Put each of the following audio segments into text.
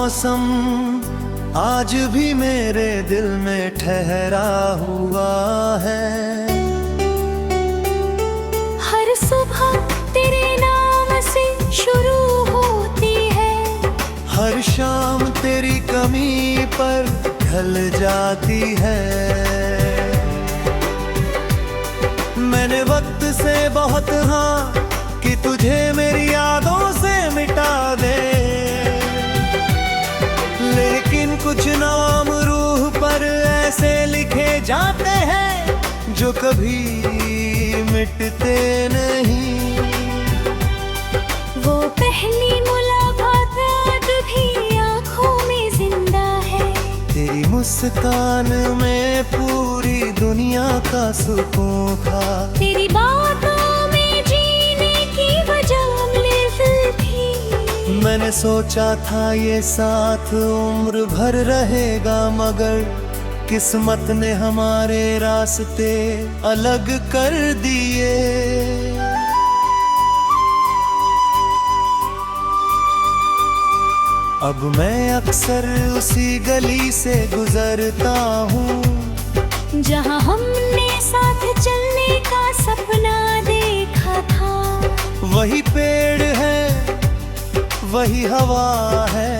मौसम आज भी मेरे दिल में ठहरा हुआ है। हर सुबह तेरे नाम से शुरू होती है, हर शाम तेरी कमी पर ढल जाती है। मैंने वक्त से बहुत हाँ कि तुझे मेरी यादों से मिटा दे, लेकिन कुछ नाम रूह पर ऐसे लिखे जाते हैं जो कभी मिटते नहीं। वो पहली मुलाकात आज भी आँखों में जिंदा है। तेरी मुस्कान में पूरी दुनिया का सुकून था। तेरी बातों में जीने की वजह मिलती थी। मैंने सोचा था ये साथ उम्र भर रहेगा, मगर किस्मत ने हमारे रास्ते अलग कर दिए। अब मैं अक्सर उसी गली से गुजरता हूँ जहाँ हमने साथ चलने का सपना देखा था। वही पेड़ है, वही हवा है,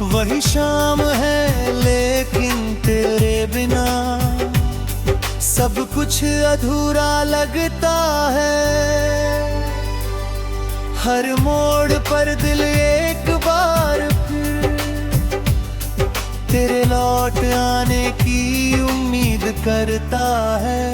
वही शाम है, लेकिन तेरे बिना सब कुछ अधूरा लगता है। हर मोड़ पर दिल एक बार फिर तेरे लौट आने की उम्मीद करता है।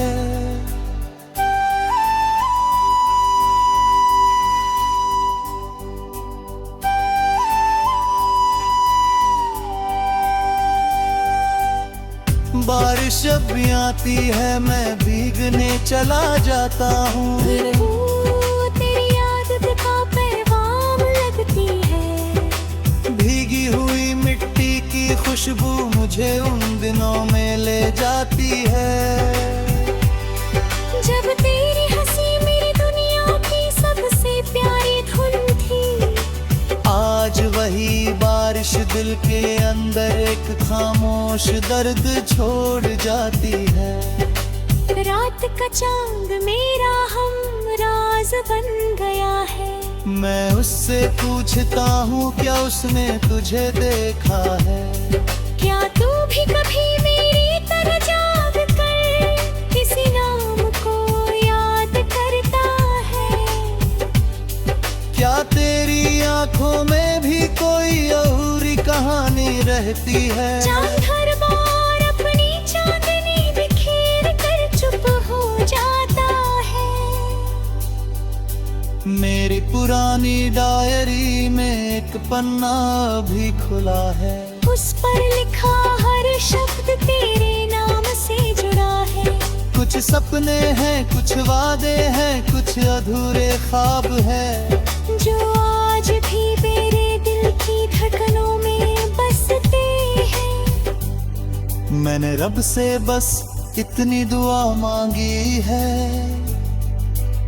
बारिश जब भी आती है मैं भीगने चला जाता हूँ। तेरी याद का पैगाम लगती है। भीगी हुई मिट्टी की खुशबू मुझे उन दिनों में ले जाती है जब तेरी हंसी मेरी दुनिया की सबसे प्यारी धुन थी। आज वही बारिश दिल के अंदर एक खामोश दर्द छोड़ जाती है। रात का चांद मेरा हम राज बन गया है। मैं उससे पूछता हूँ क्या उसने तुझे देखा है। क्या तू भी कभी मेरी तरह जाग कर किसी नाम को याद करता है। क्या तेरी आंखों में भी कोई अधूरी कहानी रहती है। चांद हर बार अपनी चांदनी बिखेर कर चुप हो जाता है। मेरी पुरानी डायरी में एक पन्ना भी खुला है। उस पर लिखा हर शब्द तेरे नाम से जुड़ा है। कुछ सपने हैं, कुछ वादे हैं, कुछ अधूरे ख्वाब है जो आज भी मेरे दिल की धड़कनों में बसते हैं। मैंने रब से बस इतनी दुआ मांगी है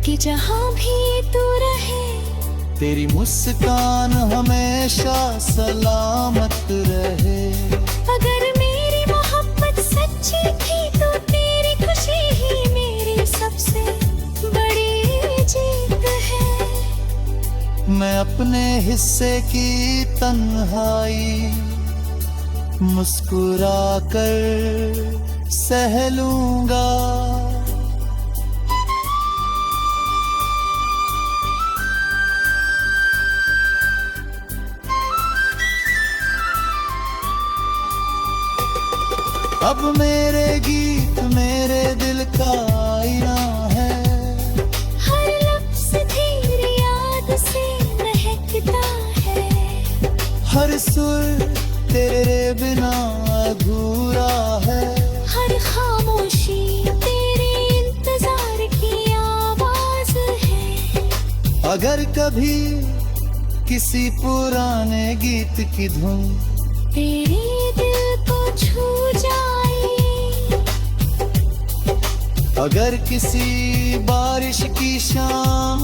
कि जहाँ भी तू रहे तेरी मुस्कान हमेशा सलामत रहे। अगर मेरी मोहब्बत सच्ची थी तो तेरी खुशी ही मेरी सबसे बड़ी जीत है। मैं अपने हिस्से की तन्हाई मुस्कुरा कर सह लूंगा। अब मेरे गीत मेरे दिल का आईना है। हर लफ्ज़ तेरी याद से महकता है। हर सुर तेरे बिना अधूरा है। हर खामोशी तेरे इंतजार की आवाज है। अगर कभी किसी पुराने गीत की धुन तेरे दिल को छू जाए, अगर किसी बारिश की शाम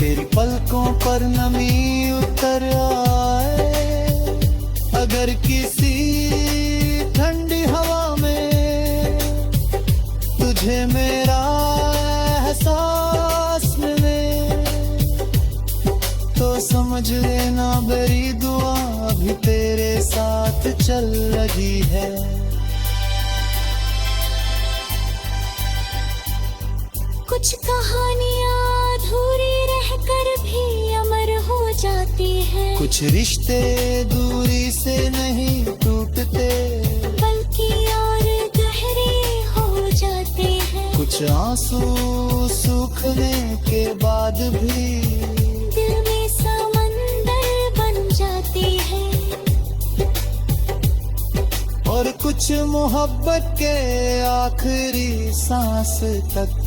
तेरी पलकों पर नमी उतर आए, अगर किसी ठंडी हवा में तुझे मेरा एहसास मिले, तो समझ लेना मेरी दुआ भी तेरे साथ चल रही है। कुछ कहानियाँ अधूरी रहकर भी अमर हो जाती हैं, कुछ रिश्ते दूरी से नहीं टूटते बल्कि और गहरे हो जाते हैं। कुछ आंसू सूखने के बाद भी दिल में समंदर बन जाती है, और कुछ मोहब्बत के आखिरी सांस तक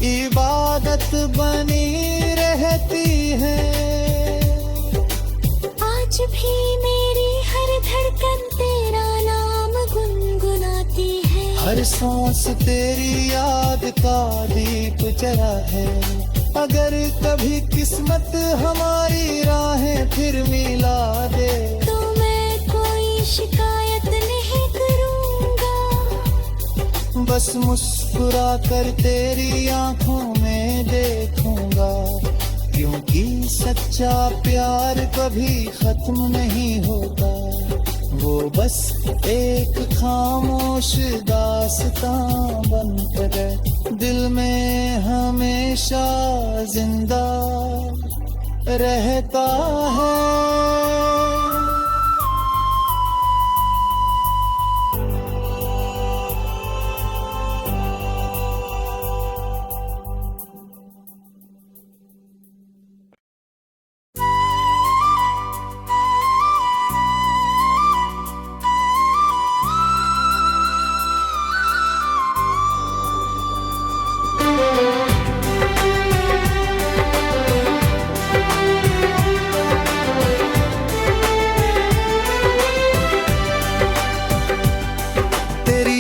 इबादत बनी रहती है। आज भी मेरी हर धड़कन तेरा नाम गुनगुनाती है, हर सांस तेरी याद का दीप जला है। अगर कभी किस्मत हमारी राहें फिर मिला दे, तो मैं कोई शिकायत नहीं करूँगा, बस मुस्कुरा कर तेरी आंखों में देखूंगा, क्योंकि सच्चा प्यार कभी खत्म नहीं होता, वो बस एक खामोश दास्तां बनकर दिल में हमेशा जिंदा रहता है।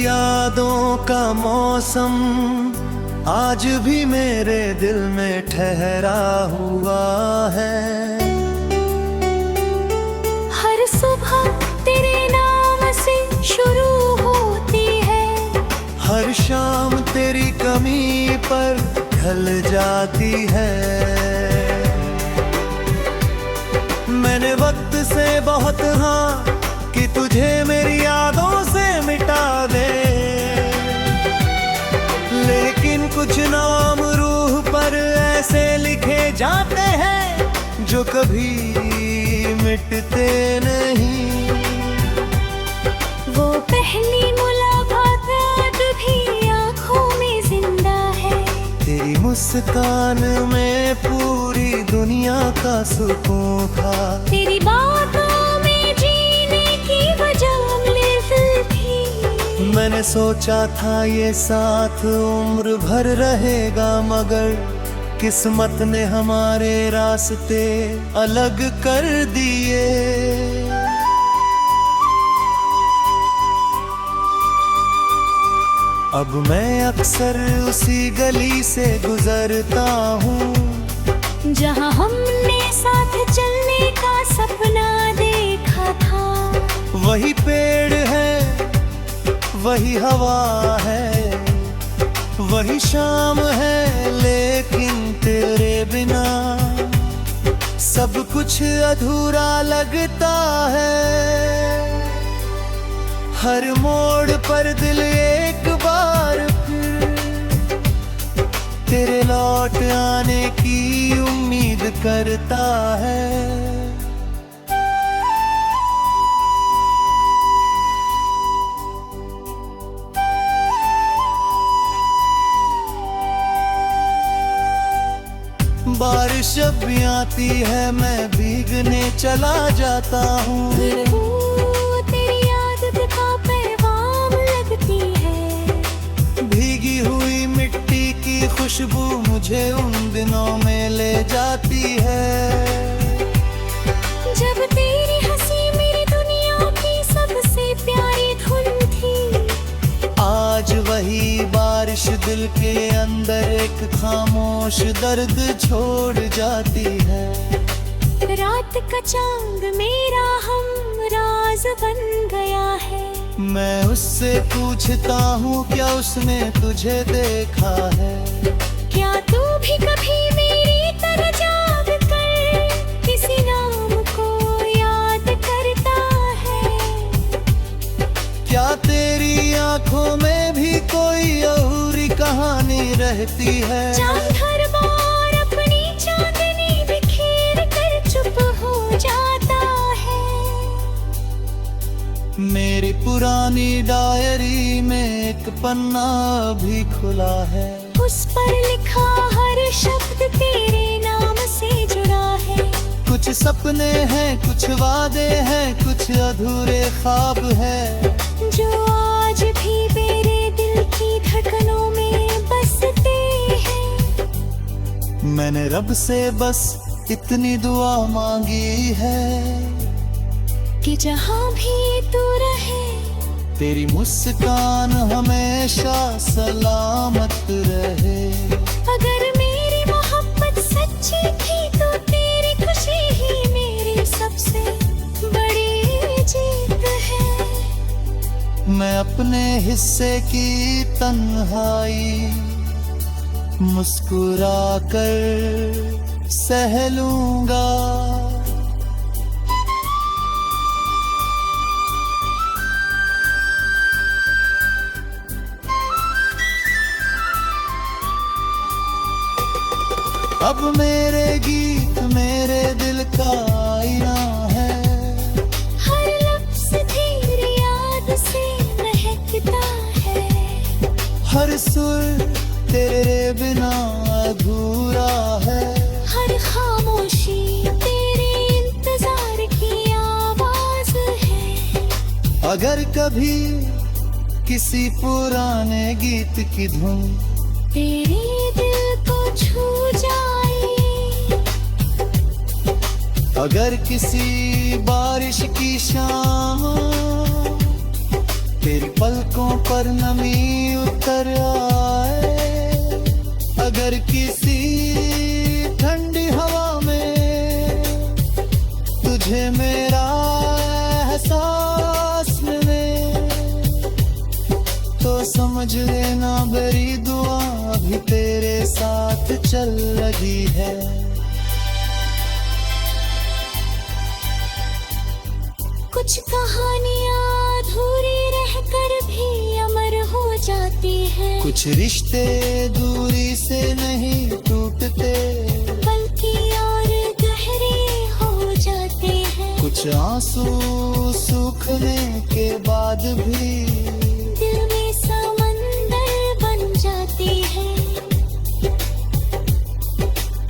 यादों का मौसम आज भी मेरे दिल में ठहरा हुआ है। हर सुबह तेरे नाम से शुरू होती है, हर शाम तेरी कमी पर ढल जाती है। मैंने वक्त से बहुत हाँ कि तुझे मेरी यादों से मिटा दे, लेकिन कुछ नाम रूह पर ऐसे लिखे जाते हैं जो कभी मिटते नहीं। वो पहली मुलाकात आज भी आँखों में जिंदा है, तेरी मुस्कान में पूरी दुनिया का सुकून था, तेरी बातों में जीने की वजह थी। मैंने सोचा था ये साथ उम्र भर रहेगा, मगर किस्मत ने हमारे रास्ते अलग कर दिए। अब मैं अक्सर उसी गली से गुजरता हूँ जहाँ हमने साथ चलने का सपना देखा था। वही पेड़ है, वही हवा है, वही शाम है, लेकिन तेरे बिना सब कुछ अधूरा लगता है। हर मोड़ पर दिल एक बार फिर तेरे लौट आने की उम्मीद करता है। बारिश जब भी आती है मैं भीगने चला जाता हूँ, तेरी याद का पैगाम लगती है। भीगी हुई मिट्टी की खुशबू मुझे उन दिनों में ले जाती है, जब तेरी हंसी मेरी दुनिया की सबसे प्यारी धुन थी। आज वही बारिश बारिश दिल के अंदर एक खामोश दर्द छोड़ जाती है। रात का चांद मेरा हम राज बन गया है। मैं उससे पूछता हूँ क्या उसने तुझे देखा है। क्या तू भी कभी मेरी तरह जाग कर किसी नाम को याद करता है? क्या तेरी आंखों में भी कोई अधूरी कहानी रहती है? चांद हर बार अपनी चांदनी बिखेर कर चुप हो जाता है। मेरी पुरानी डायरी में एक पन्ना भी खुला है। उस पर लिखा हर शब्द तेरे नाम से जुड़ा है। कुछ सपने हैं, कुछ वादे हैं, कुछ अधूरे ख्वाब है, जो आज भी मेरे दिल की धड़कनों में बसते हैं। मैंने रब से बस इतनी दुआ मांगी है कि जहाँ भी तू रहे तेरी मुस्कान हमेशा सलामत रहे। अगर मेरी मोहब्बत सच्ची थी तो तेरी खुशी ही मेरी सबसे बड़ी जीत है। मैं अपने हिस्से की तन्हाई मुस्कुरा कर सह लूंगा। अब मेरे गीत मेरे दिल का आईना है। हर लफ्ज़ तेरी याद से महकता है। हर सुर तेरे बिना अधूरा है। हर खामोशी तेरे इंतजार की आवाज है। अगर कभी किसी पुराने गीत की धुन तेरे दिल को छू जाए, अगर किसी बारिश की शाम तेरी पलकों पर नमी उतर आए, अगर किसी ठंडी हवा में तुझे मेरा एहसास मिले, तो समझ लेना मेरी दुआ भी तेरे साथ चल लगी है। कुछ कहानियाँ अधूरी रहकर भी अमर हो जाती हैं। कुछ रिश्ते दूरी से नहीं टूटते बल्कि और गहरे हो जाते हैं। कुछ आंसू सूखने के बाद भी दिल में समंदर बन जाती है।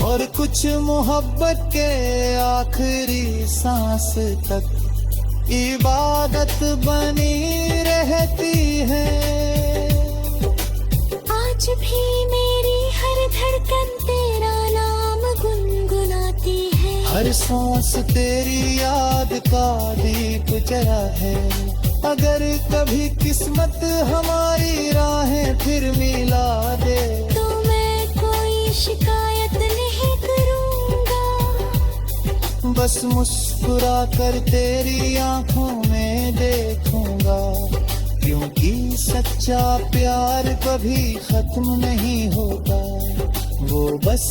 और कुछ मोहब्बत के आखिरी सांस तक इबादत बनी रहती है। आज भी मेरी हर धड़कन तेरा नाम गुनगुनाती है। हर सांस तेरी याद का दीप जला है। अगर कभी किस्मत हमारी राहें फिर मिला दे, तो मैं कोई शिकायत नहीं करूँगा। बस मुस्कुरा कर तेरी आंखों में देखूंगा, क्योंकि सच्चा प्यार कभी खत्म नहीं होता। वो बस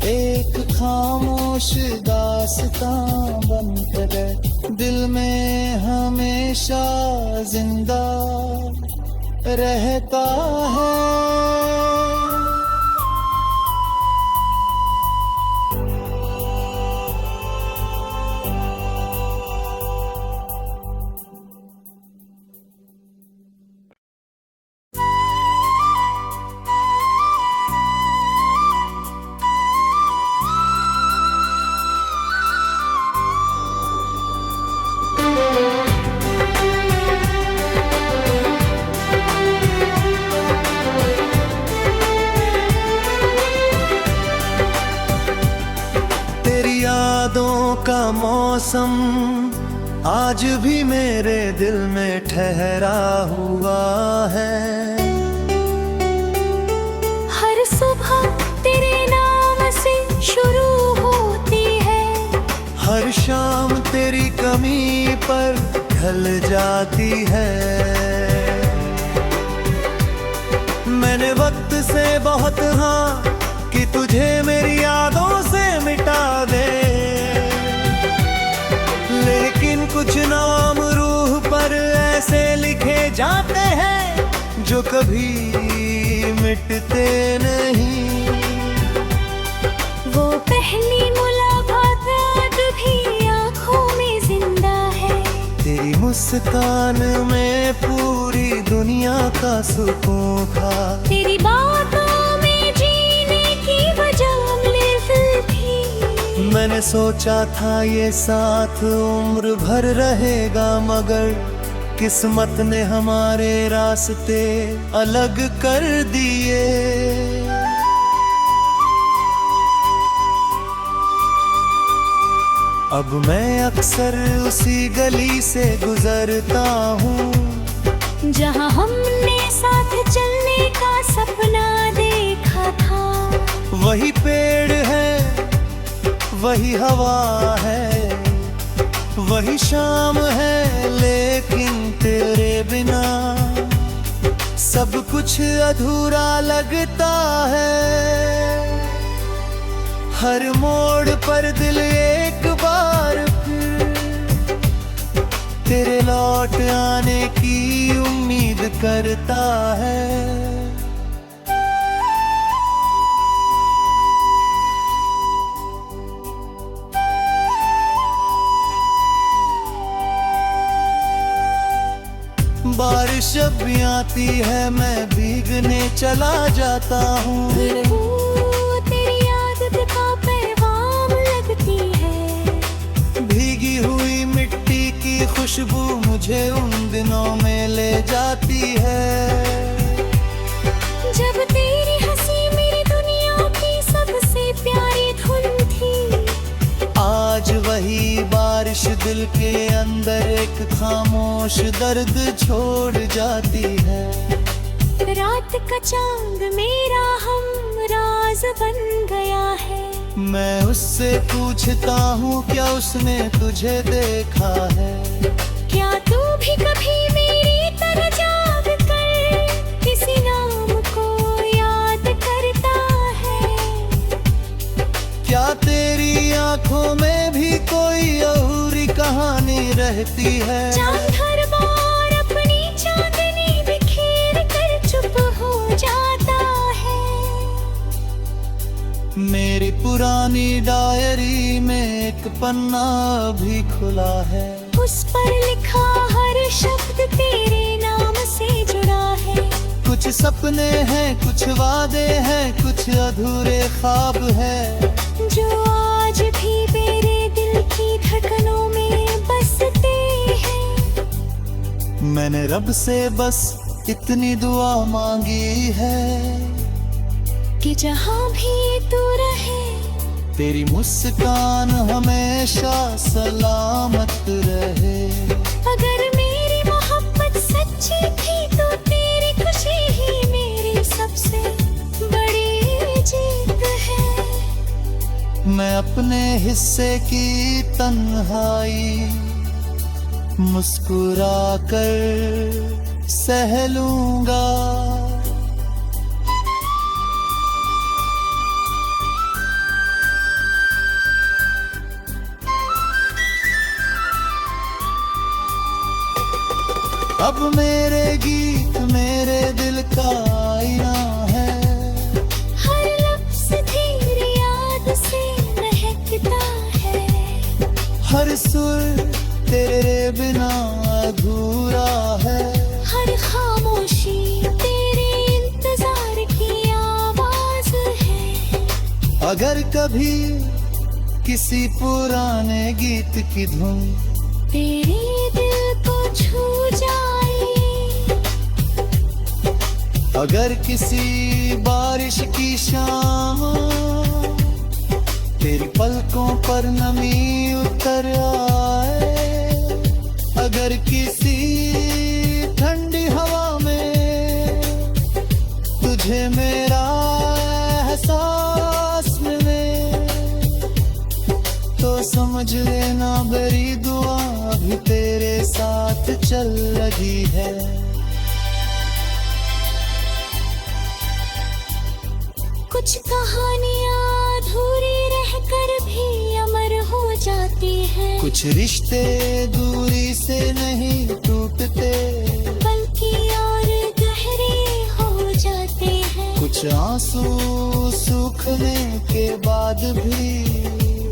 एक खामोश दास्तां बनकर दिल में हमेशा जिंदा रहता है। यादों का मौसम आज भी मेरे दिल में ठहरा हुआ है। शाम तेरी कमी पर ढल जाती है। मैंने वक्त से बहुत हाँ कि तुझे मेरी यादों से मिटा दे, लेकिन कुछ नाम रूह पर ऐसे लिखे जाते हैं जो कभी मिटते नहीं। वो पहली मुलाकात आज भी आँखों में जिंदा है। तेरी मुस्कान में पूरी दुनिया का सुकून था। तेरी बातों में जीने की वजह मिल थी। मैंने सोचा था ये साथ उम्र भर रहेगा, मगर किस्मत ने हमारे रास्ते अलग कर दिए। अब मैं अक्सर उसी गली से गुजरता हूँ जहाँ हमने साथ चलने का सपना देखा था। वही पेड़ है, वही हवा है, वही शाम है, लेकिन तेरे बिना सब कुछ अधूरा लगता है। हर मोड़ पर दिल एक बार फिर तेरे लौट आने की उम्मीद करता है। बारिश जब भी आती है मैं भीगने चला जाता हूँ। तेरी याद का पैगाम लगती है। भीगी हुई मिट्टी की खुशबू मुझे उन दिनों में ले जाती है जब तेरी हंसी मेरी दुनिया की सबसे प्यारी धुन थी। आज वही बारिश दिल के अंदर एक खामोश दर्द छोड़ जाती है। रात का चांद मेरा हम राज बन गया है। मैं उससे पूछता हूँ क्या उसने तुझे देखा है। क्या तू भी कभी मेरी तरह जाग कर किसी नाम को याद करता है। क्या तेरी आंखों में भी कोई अधूरी कहानी रहती है। चांद हर बार अपनी चांदनी बिखेर कर चुप हो जाता है। मेरी पुरानी डायरी में एक पन्ना भी खुला है। उस पर लिखा हर शब्द तेरे नाम से जुड़ा है। कुछ सपने हैं, कुछ वादे हैं, कुछ अधूरे ख्वाब है जो आज भी मेरे दिल की धड़कनों में बसते हैं। मैंने रब से बस इतनी दुआ मांगी है कि जहाँ भी तू रहे तेरी मुस्कान हमेशा सलामत रहे। अगर मेरी मोहब्बत सच्ची थी तो तेरी खुशी ही मेरी सबसे बड़ी जीत है। मैं अपने हिस्से की तन्हाई मुस्कुरा कर सह लूंगा। अब मेरे गीत मेरे दिल का आईना है। हर लफ्ज़ तेरी याद से महकता है। हर सुर तेरे बिना अधूरा है। हर खामोशी तेरे इंतजार की आवाज है। अगर कभी किसी पुराने गीत की धुन तेरे दिल को छू जाए। अगर किसी बारिश की शाम तेरी पलकों पर नमी उतर आए। अगर किसी ठंडी हवा में तुझे मेरा एहसास मिले तो समझ लेना मेरी दुआ भी तेरे साथ चल रही है। कुछ कहानियाँ अधूरी रहकर भी अमर हो जाती हैं, कुछ रिश्ते दूरी से नहीं टूटते बल्कि और गहरे हो जाते हैं। कुछ आंसू सूखने के बाद भी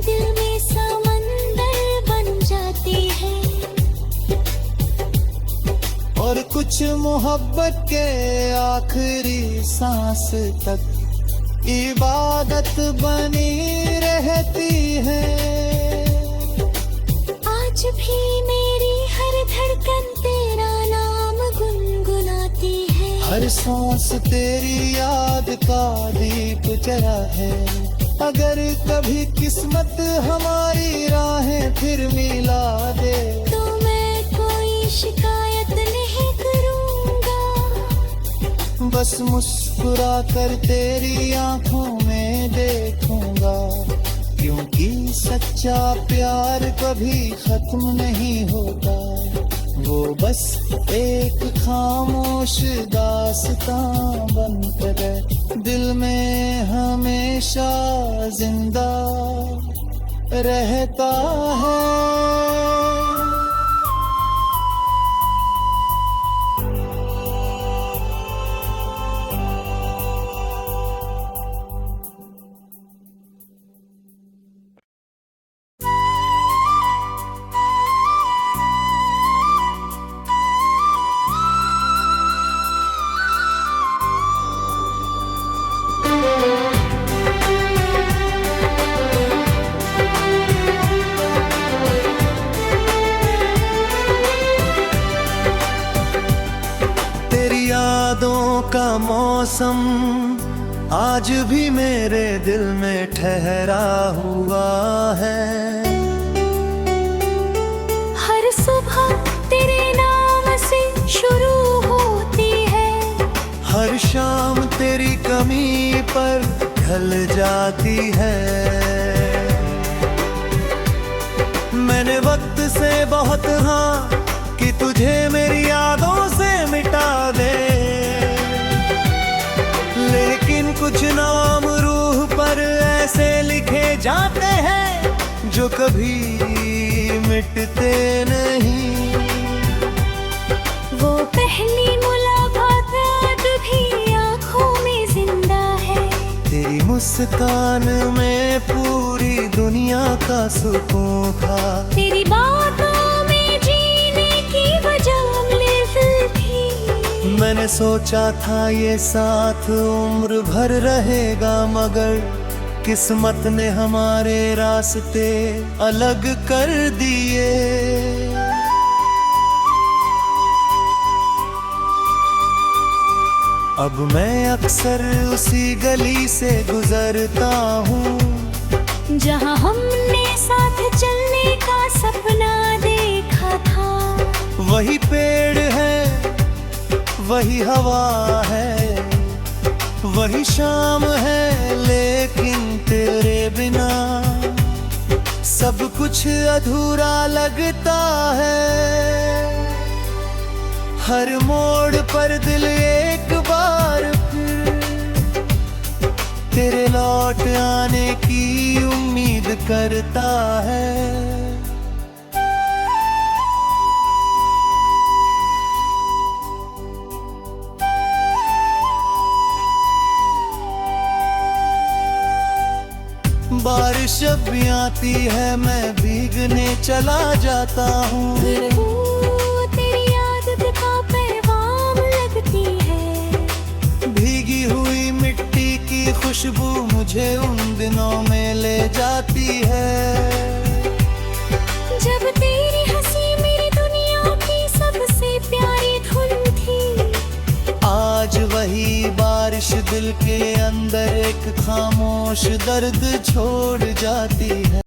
दिल में समंदर बन जाती है, और कुछ मोहब्बत के आखिरी सांस तक इबादत बनी रहती है। आज भी मेरी हर धड़कन तेरा नाम गुनगुनाती है, हर सांस तेरी याद का दीप जला है। अगर कभी किस्मत हमारी राहें फिर मिला दे तो मैं कोई शिकायत नहीं करूँगा, बस मुस्कुरा कर तेरी आंखों में देखूंगा। क्योंकि सच्चा प्यार कभी खत्म नहीं होता, वो बस एक खामोश दास्तां बनकर दिल में हमेशा जिंदा रहता है। यादों का मौसम आज भी मेरे दिल में ठहरा हुआ है। हर सुबह तेरे नाम से शुरू होती है, हर शाम तेरी कमी पर ढल जाती है। मैंने वक्त से बहुत हाँ कि तुझे मेरी यादों से मिटा दे, लेकिन कुछ नाम रूह पर ऐसे लिखे जाते हैं जो कभी मिटते नहीं। वो पहली मुलाकात आज भी आँखों में जिंदा है, तेरी मुस्कान में पूरी दुनिया का सुकून था। तेरी बातों में जीने की वजह थी। मैंने सोचा था ये साथ उम्र भर रहेगा, मगर किस्मत ने हमारे रास्ते अलग कर दिए। अब मैं अक्सर उसी गली से गुजरता हूँ जहाँ हमने साथ चलने का सपना देखा था। वही पेड़ है, वही हवा है, वही शाम है, लेकिन तेरे बिना सब कुछ अधूरा लगता है। हर मोड़ पर दिल एक बार फिर तेरे लौट आने की उम्मीद करता है। बारिश जब भी आती है मैं भीगने चला जाता हूँ। तेरी याद का पैगाम लगती है, भीगी हुई मिट्टी की खुशबू मुझे उन दिनों में ले जाती है। जब तेरी हंसी मेरी दुनिया की सबसे प्यारी धुन थी। आज वही बारिश दिल के अंदर एक खामोश दर्द छोड़ जाती है।